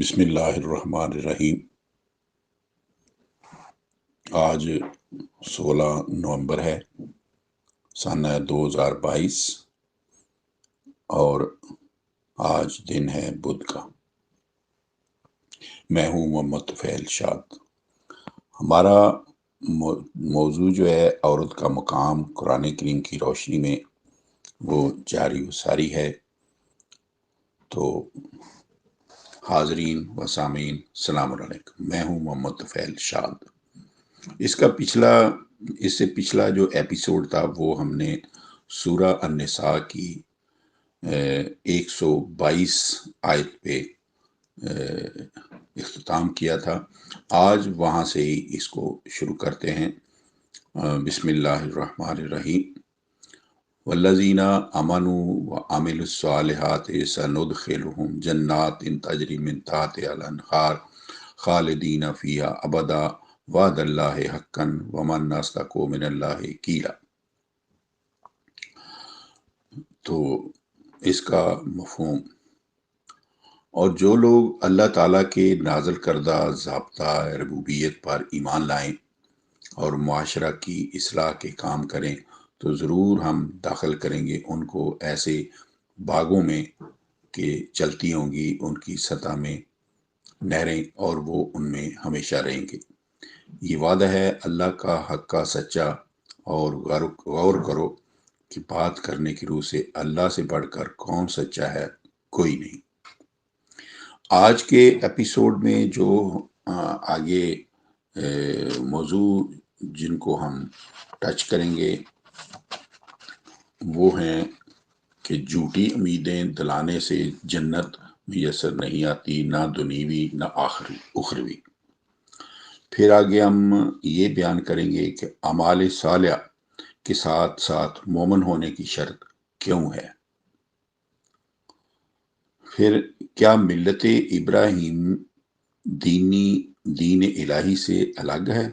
بسم اللہ الرحمن الرحیم۔ آج 16 نومبر ہے، سنہ 2022، اور آج دن ہے بدھ کا۔ میں ہوں محمد طفیل شاد۔ ہمارا موضوع جو ہے عورت کا مقام قرآن کریم کی روشنی میں، وہ جاری و ساری ہے۔ تو حاضرین و سامعین السلام علیکم، میں ہوں محمد طفیل شاد۔ اس سے پچھلا جو ایپیسوڈ تھا وہ ہم نے سورہ النساء کی 122 آیت پہ اختتام کیا تھا۔ آج وہاں سے ہی اس کو شروع کرتے ہیں۔ بسم اللہ الرحمن الرحیم۔ والذین آمنوا وعملوا الصالحات سندخلهم جنات تجری من تحتها الانہار خالدین فیہا ابدا وعد اللہ حقا ومن اصدق من اللہ قیلا۔ تو اس کا مفہوم، اور جو لوگ اللہ تعالیٰ کے نازل کردہ ضابطہ ربوبیت پر ایمان لائیں اور معاشرہ کی اصلاح کے کام کریں تو ضرور ہم داخل کریں گے ان کو ایسے باغوں میں کہ چلتی ہوں گی ان کی سطح میں نہریں، اور وہ ان میں ہمیشہ رہیں گے۔ یہ وعدہ ہے اللہ کا حق کا سچا، اور غور کرو کہ بات کرنے کی روح سے اللہ سے بڑھ کر کون سچا ہے؟ کوئی نہیں۔ آج کے ایپیسوڈ میں جو آگے موضوع جن کو ہم ٹچ کریں گے وہ ہیں کہ جھوٹی امیدیں دلانے سے جنت میسر نہیں آتی، نہ دنیوی نہ اخروی۔ پھر آگے ہم یہ بیان کریں گے کہ اعمال صالحہ کے ساتھ ساتھ مومن ہونے کی شرط کیوں ہے۔ پھر کیا ملت ابراہیم دین الہی سے الگ ہے؟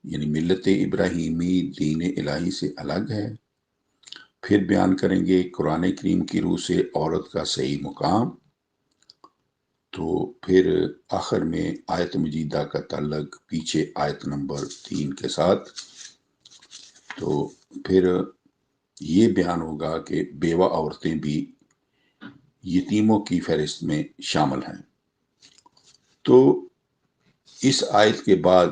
یعنی ملت ابراہیمی دین الہی سے الگ ہے۔ پھر بیان کریں گے قرآن کریم کی روح سے عورت کا صحیح مقام۔ تو پھر آخر میں آیت مجیدہ کا تعلق پیچھے آیت نمبر 3 کے ساتھ۔ تو پھر یہ بیان ہوگا کہ بیوہ عورتیں بھی یتیموں کی فہرست میں شامل ہیں۔ تو اس آیت کے بعد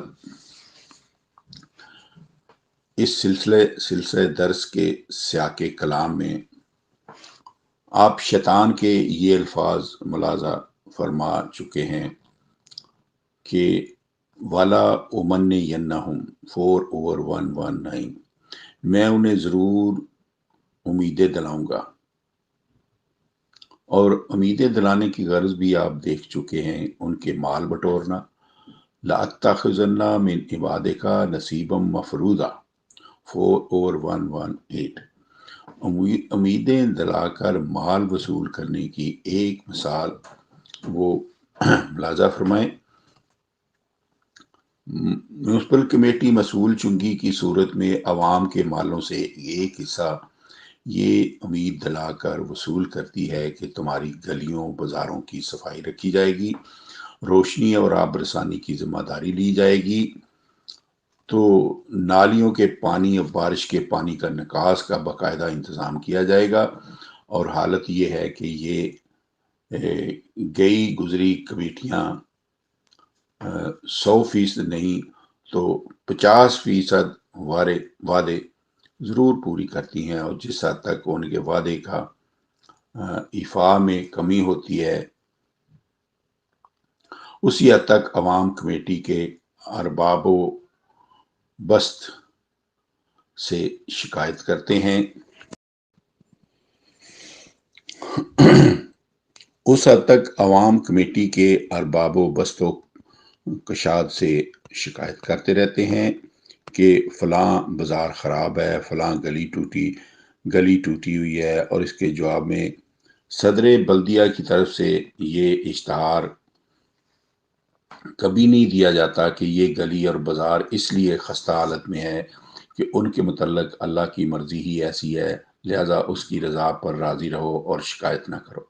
اس سلسلہ درس کے سیاق کلام میں آپ شیطان کے یہ الفاظ ملاحظہ فرما چکے ہیں کہ والا امن ینہم 4/119، میں انہیں ضرور امیدیں دلاؤں گا۔ اور امیدیں دلانے کی غرض بھی آپ دیکھ چکے ہیں، ان کے مال بٹورنا۔ لَأَتَّخِذَنَّ مِنْ عِبَادِكَ نَصِيبًا مَفْرُوضًا 4/118۔ امیدیں دلا کر مال وصول کرنے کی ایک مثال وہ ملاحظہ فرمائیں۔ میونسپل کمیٹی مسئول چنگی کی صورت میں عوام کے مالوں سے ایک حصہ یہ امید دلا کر وصول کرتی ہے کہ تمہاری گلیوں بازاروں کی صفائی رکھی جائے گی، روشنی اور آب رسانی کی ذمہ داری لی جائے گی، تو نالیوں کے پانی اور بارش کے پانی کا نکاس کا باقاعدہ انتظام کیا جائے گا۔ اور حالت یہ ہے کہ یہ گئی گزری کمیٹیاں 100% نہیں تو 50% وعدے ضرور پوری کرتی ہیں، اور جس حد تک ان کے وعدے کا ایفا میں کمی ہوتی ہے اسی حد تک عوام کمیٹی کے ارباب و بست سے شکایت کرتے ہیں۔ اس حد تک عوام کمیٹی کے ارباب و بست و کشاد سے شکایت کرتے رہتے ہیں کہ فلاں بازار خراب ہے، فلاں گلی ٹوٹی ہوئی ہے، اور اس کے جواب میں صدر بلدیہ کی طرف سے یہ اشتہار کبھی نہیں دیا جاتا کہ یہ گلی اور بازار اس لیے خستہ حالت میں ہے کہ ان کے متعلق اللہ کی مرضی ہی ایسی ہے، لہذا اس کی رضا پر راضی رہو اور شکایت نہ کرو۔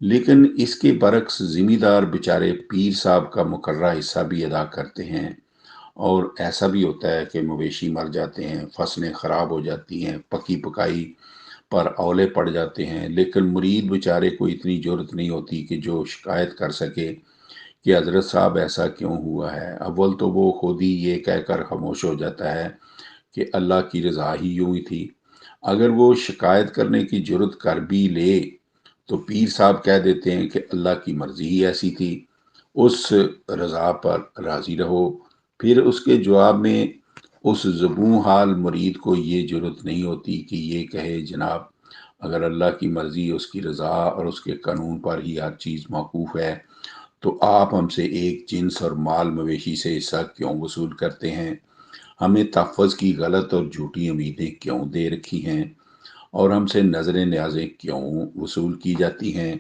لیکن اس کے برعکس ذمہ دار بیچارے پیر صاحب کا مقررہ حصہ بھی ادا کرتے ہیں، اور ایسا بھی ہوتا ہے کہ مویشی مر جاتے ہیں، فصلیں خراب ہو جاتی ہیں، پکی پکائی پر اولے پڑ جاتے ہیں، لیکن مرید بیچارے کو اتنی جرت نہیں ہوتی کہ جو شکایت کر سکے کہ حضرت صاحب ایسا کیوں ہوا ہے۔ اول تو وہ خود ہی یہ کہہ کر خاموش ہو جاتا ہے کہ اللہ کی رضا ہی یوں ہی تھی۔ اگر وہ شکایت کرنے کی جرت کر بھی لے تو پیر صاحب کہہ دیتے ہیں کہ اللہ کی مرضی ہی ایسی تھی، اس رضا پر راضی رہو۔ پھر اس کے جواب میں اس زبوں حال مرید کو یہ جرت نہیں ہوتی کہ یہ کہے جناب اگر اللہ کی مرضی، اس کی رضا اور اس کے قانون پر ہی ہر چیز موقوف ہے تو آپ ہم سے ایک جنس اور مال مویشی سے حصہ کیوں وصول کرتے ہیں؟ ہمیں تحفظ کی غلط اور جھوٹی امیدیں کیوں دے رکھی ہیں اور ہم سے نظر نیازیں کیوں وصول کی جاتی ہیں؟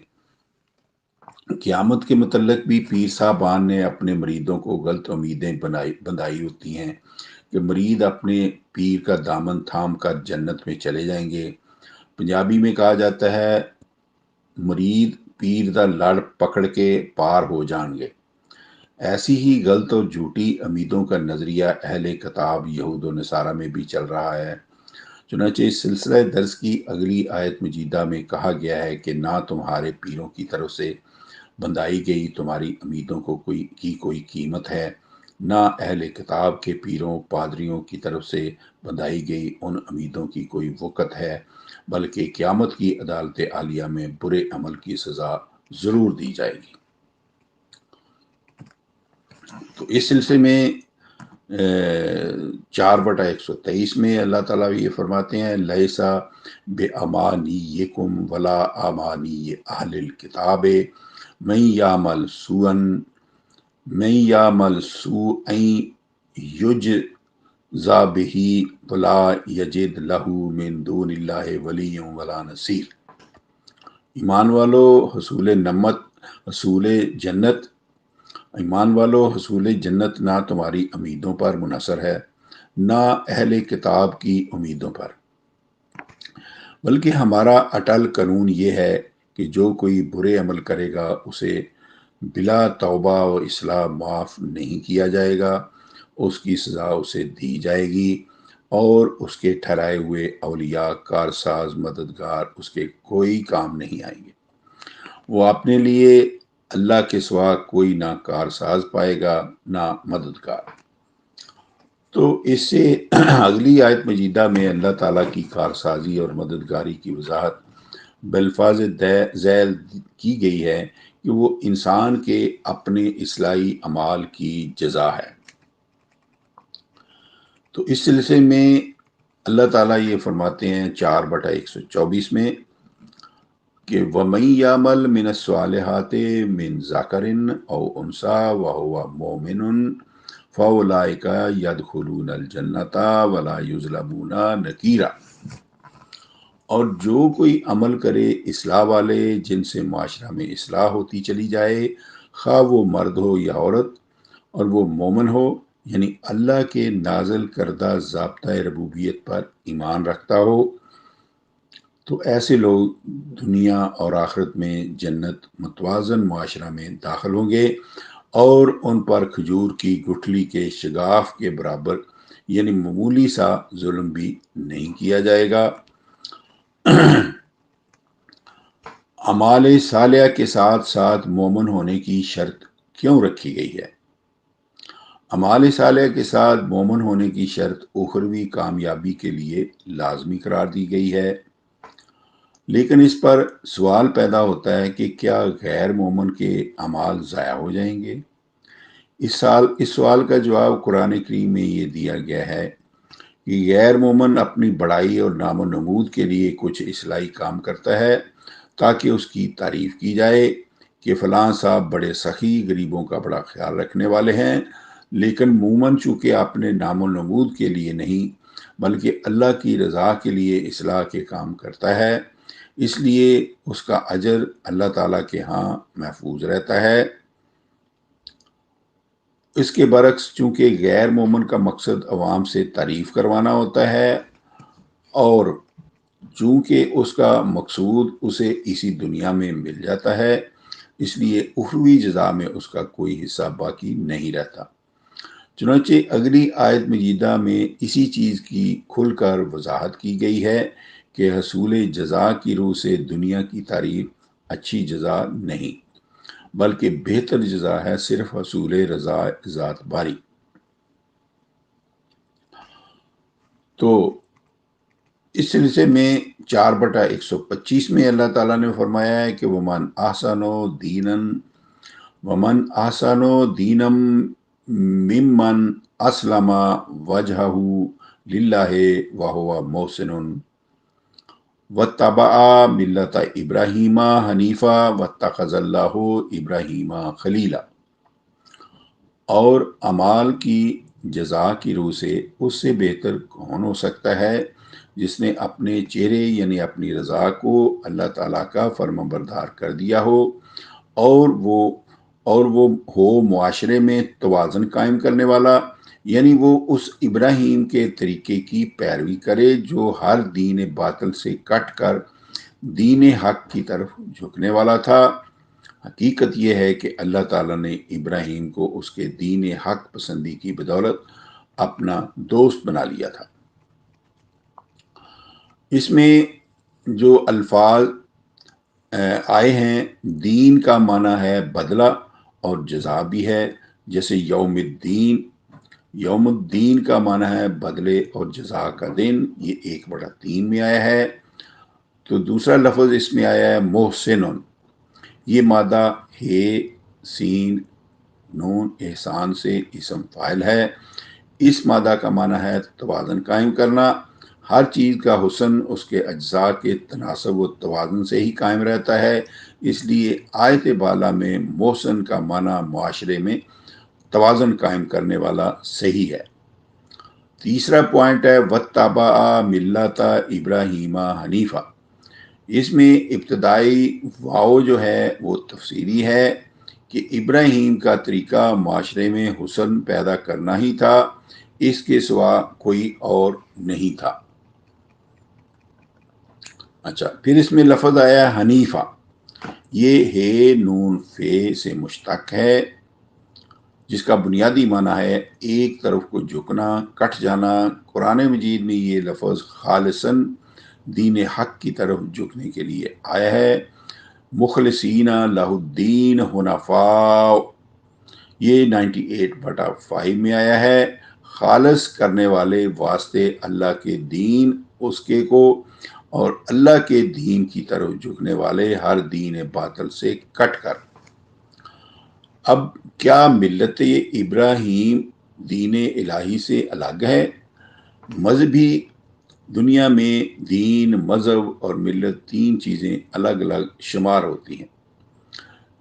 قیامت کے متعلق بھی پیر صاحبان نے اپنے مریدوں کو غلط امیدیں بندائی ہوتی ہیں کہ مرید اپنے پیر کا دامن تھام کر جنت میں چلے جائیں گے۔ پنجابی میں کہا جاتا ہے مرید پیر دا لڑ پکڑ کے پار ہو جان گے۔ ایسی ہی غلط اور جھوٹی امیدوں کا نظریہ اہل کتاب یہود و نصارہ میں بھی چل رہا ہے۔ چنانچہ اس سلسلہ درس کی اگلی آیت مجیدہ میں کہا گیا ہے کہ نہ تمہارے پیروں کی طرف سے بندائی گئی تمہاری امیدوں کو کوئی قیمت ہے، نہ اہل کتاب کے پیروں پادریوں کی طرف سے بندائی گئی ان امیدوں کی کوئی وقت ہے، بلکہ قیامت کی عدالت عالیہ میں برے عمل کی سزا ضرور دی جائے گی۔ تو اس سلسلے میں 4/123 میں اللہ تعالیٰ یہ فرماتے ہیں لیسا بے امانیکم ولا امانی اہل الکتاب من یعمل سوءا یجزا بہ ولا یجد لہ من دون اللہ ولی ولا نصیر۔ ایمان والو حصول جنت نہ تمہاری امیدوں پر منحصر ہے، نہ اہل کتاب کی امیدوں پر، بلکہ ہمارا اٹل قانون یہ ہے کہ جو کوئی برے عمل کرے گا اسے بلا توبہ و اصلاح معاف نہیں کیا جائے گا، اس کی سزا اسے دی جائے گی، اور اس کے ٹھہرائے ہوئے اولیاء کارساز مددگار اس کے کوئی کام نہیں آئیں گے۔ وہ اپنے لیے اللہ کے سوا کوئی نہ کارساز پائے گا نہ مددگار۔ تو اس سے اگلی آیت مجیدہ میں اللہ تعالیٰ کی کارسازی اور مددگاری کی وضاحت بالفاظ ذیل کی گئی ہے کہ وہ انسان کے اپنے اصلاحی اعمال کی جزا ہے۔ تو اس سلسلے میں اللہ تعالیٰ یہ فرماتے ہیں 4/124 میں کہ وَمَن يَعْمَلْ مِنَ الصَّالِحَاتِ مِن ذَكَرٍ أَوْ أُنثَىٰ وَهُوَ مُؤْمِنٌ فَأُولَٰئِكَ يَدْخُلُونَ الْجَنَّةَ وَلَا يُظْلَمُونَ نَقِيرًا۔ اور جو کوئی عمل کرے اصلاح والے جن سے معاشرہ میں اصلاح ہوتی چلی جائے، خواہ وہ مرد ہو یا عورت، اور وہ مومن ہو یعنی اللہ کے نازل کردہ ضابطۂ ربوبیت پر ایمان رکھتا ہو، تو ایسے لوگ دنیا اور آخرت میں جنت متوازن معاشرہ میں داخل ہوں گے، اور ان پر کھجور کی گٹھلی کے شگاف کے برابر یعنی معمولی سا ظلم بھی نہیں کیا جائے گا۔ اعمال صالحہ کے ساتھ ساتھ مومن ہونے کی شرط کیوں رکھی گئی ہے؟ اعمال صالحہ کے ساتھ مومن ہونے کی شرط اخروی کامیابی کے لیے لازمی قرار دی گئی ہے، لیکن اس پر سوال پیدا ہوتا ہے کہ کیا غیر مومن کے اعمال ضائع ہو جائیں گے؟ اس سوال کا جواب قرآن کریم میں یہ دیا گیا ہے کہ غیر مومن اپنی بڑائی اور نام و نمود کے لیے کچھ اصلاحی کام کرتا ہے تاکہ اس کی تعریف کی جائے کہ فلاں صاحب بڑے سخی غریبوں کا بڑا خیال رکھنے والے ہیں، لیکن مومن چونکہ اپنے نام و نمود کے لیے نہیں بلکہ اللہ کی رضا کے لیے اصلاح کے کام کرتا ہے، اس لیے اس کا اجر اللہ تعالیٰ کے ہاں محفوظ رہتا ہے۔ اس کے برعکس چونکہ غیر مومن کا مقصد عوام سے تعریف کروانا ہوتا ہے اور چونکہ اس کا مقصود اسے اسی دنیا میں مل جاتا ہے، اس لیے اخروی جزا میں اس کا کوئی حصہ باقی نہیں رہتا۔ چنانچہ اگلی آیت مجیدہ میں اسی چیز کی کھل کر وضاحت کی گئی ہے کہ حصول جزا کی روح سے دنیا کی تعریف اچھی جزا نہیں، بلکہ بہتر جزا ہے صرف حصول رضا ذات باری۔ تو اس سلسلے میں 4/125 میں اللہ تعالیٰ نے فرمایا ہے کہ ومن احسن دینا ممن اسلم وجہہ للہ وہو محسن واتبع ملت ابراہیم حنیفا واتخذ اللہ ابراہیم خلیلا۔ اور اعمال کی جزا کی روح سے اس سے بہتر کون ہو سکتا ہے جس نے اپنے چہرے یعنی اپنی رضا کو اللہ تعالیٰ کا فرمانبردار کر دیا ہو، اور وہ ہو معاشرے میں توازن قائم کرنے والا، یعنی وہ اس ابراہیم کے طریقے کی پیروی کرے جو ہر دین باطل سے کٹ کر دین حق کی طرف جھکنے والا تھا۔ حقیقت یہ ہے کہ اللہ تعالیٰ نے ابراہیم کو اس کے دین حق پسندی کی بدولت اپنا دوست بنا لیا تھا۔ اس میں جو الفاظ آئے ہیں، دین کا معنی ہے بدلہ اور جزا بھی ہے، جیسے یوم الدین۔ یوم الدین کا معنی ہے بدلے اور جزا کا دن، یہ 1/3 میں آیا ہے۔ تو دوسرا لفظ اس میں آیا ہے محسنن، یہ مادہ ہے سین نون احسان سے اسم فاعل ہے۔ اس مادہ کا معنی ہے توازن قائم کرنا۔ ہر چیز کا حسن اس کے اجزاء کے تناسب و توازن سے ہی قائم رہتا ہے، اس لیے آیت بالا میں محسن کا معنی معاشرے میں توازن قائم کرنے والا صحیح ہے۔ تیسرا پوائنٹ ہے واتبع ملت ابراہیم حنیفا۔ اس میں ابتدائی واو جو ہے وہ تفسیری ہے کہ ابراہیم کا طریقہ معاشرے میں حسن پیدا کرنا ہی تھا، اس کے سوا کوئی اور نہیں تھا۔ اچھا، پھر اس میں لفظ آیا حنیفہ، یہ ہے نون فے سے مشتق ہے، جس کا بنیادی معنی ہے ایک طرف کو جھکنا، کٹ جانا۔ قرآن مجید میں یہ لفظ خالصاً دین حق کی طرف جھکنے کے لیے آیا ہے۔ مخلصین لہ الدین حنفاء، یہ 98/5 میں آیا ہے۔ خالص کرنے والے واسطے اللہ کے دین اس کے کو، اور اللہ کے دین کی طرف جھکنے والے ہر دین باطل سے کٹ کر۔ اب کیا ملت ابراہیم دین الہی سے الگ ہے؟ مذہبی دنیا میں دین، مذہب اور ملت 3 چیزیں الگ الگ شمار ہوتی ہیں،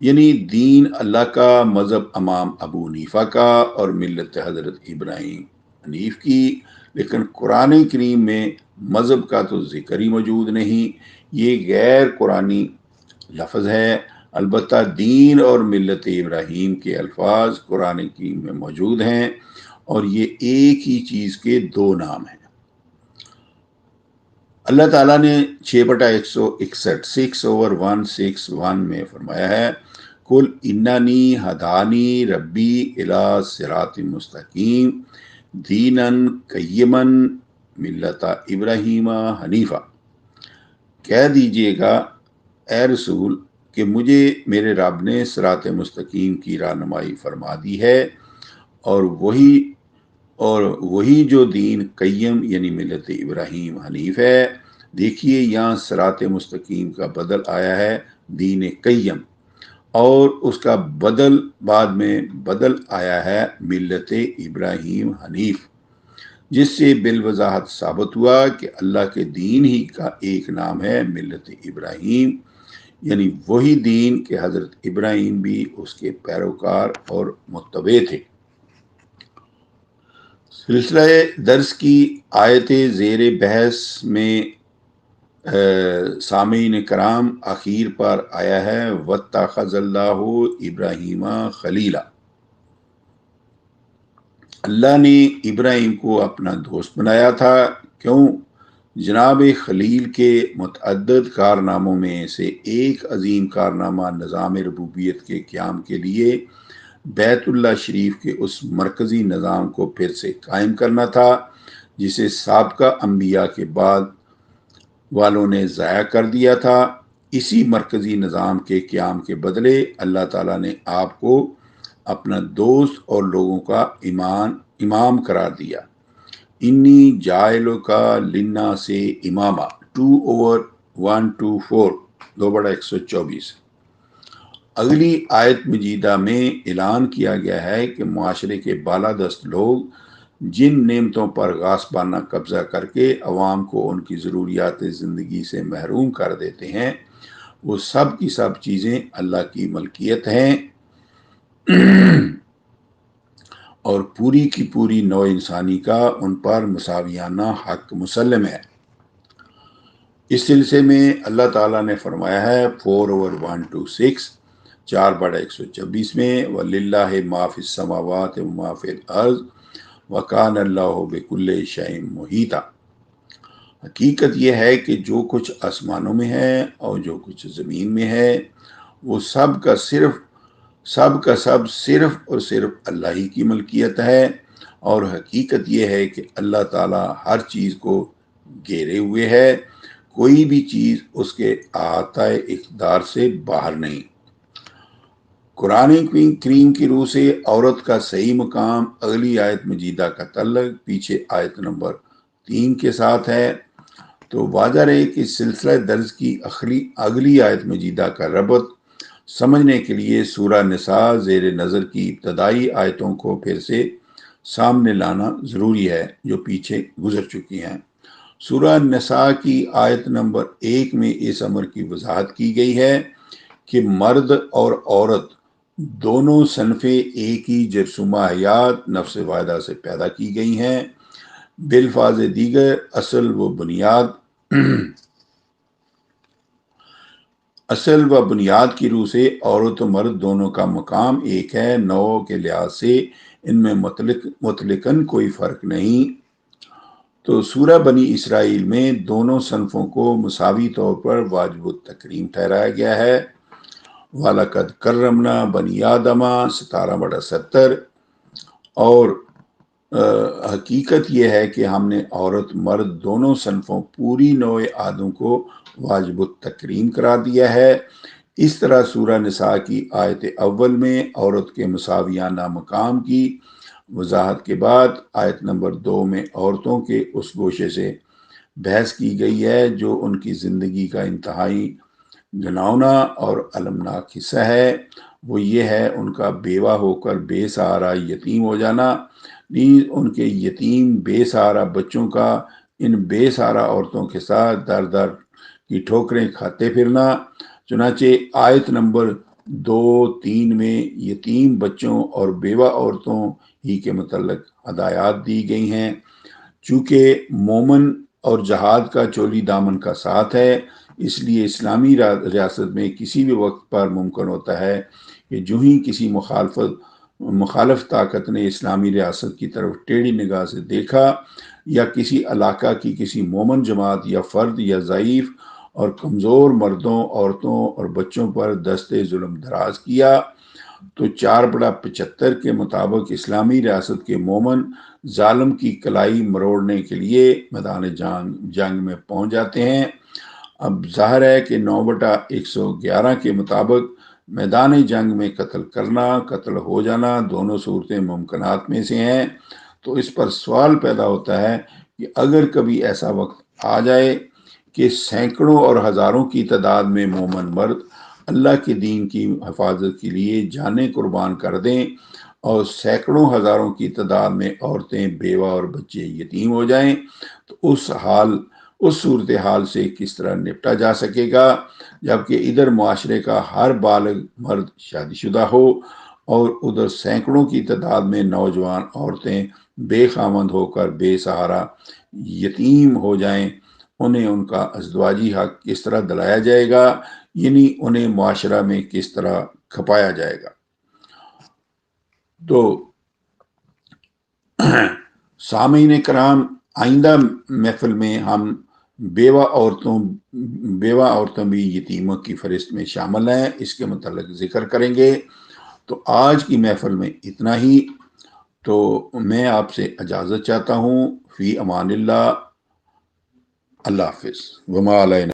یعنی دین اللہ کا، مذہب امام ابو حنیفہ کا، اور ملت حضرت ابراہیم حنیف کی۔ لیکن قرآن کریم میں مذہب کا تو ذکر ہی موجود نہیں، یہ غیر قرآنی لفظ ہے۔ البتہ دین اور ملت ابراہیم کے الفاظ قرآن کریم میں موجود ہیں، اور یہ ایک ہی چیز کے 2 نام ہیں۔ اللہ تعالیٰ نے 6/161 6/161 میں فرمایا ہے قل اننی ہدانی ربی الی صراط مستقیم دینا قیما ملت ابراہیم حنیفہ۔ کہہ دیجئے گا اے رسول کہ مجھے میرے رب نے صراط مستقیم کی رہنمائی فرما دی ہے، اور وہی جو دین قیم یعنی ملت ابراہیم حنیف ہے۔ دیکھیے یہاں صراط مستقیم کا بدل آیا ہے دین قیم، اور اس کا بدل بعد میں بدل آیا ہے ملت ابراہیم حنیف، جس سے بالوضاحت ثابت ہوا کہ اللہ کے دین ہی کا ایک نام ہے ملت ابراہیم، یعنی وہی دین کہ حضرت ابراہیم بھی اس کے پیروکار اور متبع تھے۔ سلسلہ درس کی آیت زیر بحث میں سامعین کرام اخیر پر آیا ہے واتخذ اللہ ابراہیم خلیلا۔ اللہ نے ابراہیم کو اپنا دوست بنایا تھا، کیوں؟ جناب خلیل کے متعدد کارناموں میں سے ایک عظیم کارنامہ نظام ربوبیت کے قیام کے لیے بیت اللہ شریف کے اس مرکزی نظام کو پھر سے قائم کرنا تھا جسے سابقہ انبیاء کے بعد والوں نے ضائع کر دیا تھا۔ اسی مرکزی نظام کے قیام کے بدلے اللہ تعالیٰ نے آپ کو اپنا دوست اور لوگوں کا امام قرار دیا۔ انی جائلوں کا لنا سے امامہ 2/124 2/124۔ اگلی آیت مجیدہ میں اعلان کیا گیا ہے کہ معاشرے کے بالادست لوگ جن نعمتوں پر غاصبانہ قبضہ کر کے عوام کو ان کی ضروریات زندگی سے محروم کر دیتے ہیں، وہ سب کی سب چیزیں اللہ کی ملکیت ہیں اور پوری کی پوری نوع انسانی کا ان پر مساویانہ حق مسلم ہے۔ اس سلسلے میں اللہ تعالیٰ نے فرمایا ہے 4/126 4/126 میں وَلِلَّهِ مَا فِي السَّمَاوَاتِ وَمَا فِي الْأَرْضِ وَكَانَ اللَّهُ بِكُلِّ شَيْءٍ مُحِيطًا۔ حقیقت یہ ہے کہ جو کچھ آسمانوں میں ہے اور جو کچھ زمین میں ہے وہ سب کا سب صرف اور صرف اللہ ہی کی ملکیت ہے، اور حقیقت یہ ہے کہ اللہ تعالیٰ ہر چیز کو گھیرے ہوئے ہے، کوئی بھی چیز اس کے احاطہ اقتدار سے باہر نہیں۔ قرآن کریم کی روح سے عورت کا صحیح مقام اگلی آیت مجیدہ کا تعلق پیچھے آیت نمبر 3 کے ساتھ ہے، تو واضح رہے کہ سلسلہ درس کی اگلی آیت مجیدہ کا ربط سمجھنے کے لیے سورہ نساء زیر نظر کی ابتدائی آیتوں کو پھر سے سامنے لانا ضروری ہے جو پیچھے گزر چکی ہیں۔ سورہ نساء کی آیت نمبر 1 میں اس امر کی وضاحت کی گئی ہے کہ مرد اور عورت دونوں صنفیں ایک ہی جرثومہ حیات نفس واحدہ سے پیدا کی گئی ہیں۔ بالفاظ دیگر اصل و بنیاد کی روح سے عورت و مرد دونوں کا مقام ایک ہے، نوع کے لحاظ سے ان میں مطلقاً کوئی فرق نہیں۔ تو سورہ بنی اسرائیل میں دونوں صنفوں کو مساوی طور پر واجب التکریم ٹھہرایا گیا ہے۔ وَلَقَدْ كَرَّمْنَا بَنِي آدَمَ 17/70۔ اور حقیقت یہ ہے کہ ہم نے عورت مرد دونوں صنفوں پوری نوع آدم کو واجب التکریم قرار دیا ہے۔ اس طرح سورہ نساء کی آیت اول میں عورت کے مساویانہ مقام کی وضاحت کے بعد آیت نمبر 2 میں عورتوں کے اس گوشے سے بحث کی گئی ہے جو ان کی زندگی کا انتہائی گھناؤنا اور المناک حصہ ہے، وہ یہ ہے ان کا بیوہ ہو کر بے سہارا یتیم ہو جانا، نیز ان کے یتیم بے سہارا بچوں کا ان بے سہارا عورتوں کے ساتھ در در کی ٹھوکریں کھاتے پھرنا۔ چنانچہ آیت نمبر 2-3 میں یتیم بچوں اور بیوہ عورتوں ہی کے متعلق ہدایات دی گئی ہیں۔ چونکہ مومن اور جہاد کا چولی دامن کا ساتھ ہے، اس لیے اسلامی ریاست میں کسی بھی وقت پر ممکن ہوتا ہے کہ جو ہی کسی مخالف طاقت نے اسلامی ریاست کی طرف ٹیڑھی نگاہ سے دیکھا یا کسی علاقہ کی کسی مومن جماعت یا فرد یا ضعیف اور کمزور مردوں، عورتوں اور بچوں پر دستے ظلم دراز کیا، تو 4/75 کے مطابق اسلامی ریاست کے مومن ظالم کی کلائی مروڑنے کے لیے میدان جنگ میں پہنچ جاتے ہیں۔ اب ظاہر ہے کہ 9/111 کے مطابق میدان جنگ میں قتل کرنا، قتل ہو جانا دونوں صورتیں ممکنات میں سے ہیں، تو اس پر سوال پیدا ہوتا ہے کہ اگر کبھی ایسا وقت آ جائے کہ سینکڑوں اور ہزاروں کی تعداد میں مومن مرد اللہ کے دین کی حفاظت کے لیے جانیں قربان کر دیں اور سینکڑوں ہزاروں کی تعداد میں عورتیں، بیوہ اور بچے یتیم ہو جائیں، تو اس صورتحال سے کس طرح نپٹا جا سکے گا، جبکہ ادھر معاشرے کا ہر بالغ مرد شادی شدہ ہو اور ادھر سینکڑوں کی تعداد میں نوجوان عورتیں بے خامند ہو کر بے سہارا یتیم ہو جائیں۔ انہیں ان کا ازدواجی حق کس طرح دلایا جائے گا، یعنی انہیں معاشرہ میں کس طرح کھپایا جائے گا۔ تو سامعین کرام، آئندہ محفل میں ہم بیوہ عورتوں بھی یتیموں کی فہرست میں شامل ہیں، اس کے متعلق ذکر کریں گے۔ تو آج کی محفل میں اتنا ہی۔ تو میں آپ سے اجازت چاہتا ہوں، فی امان اللہ، اللہ حافظ، وما علینا۔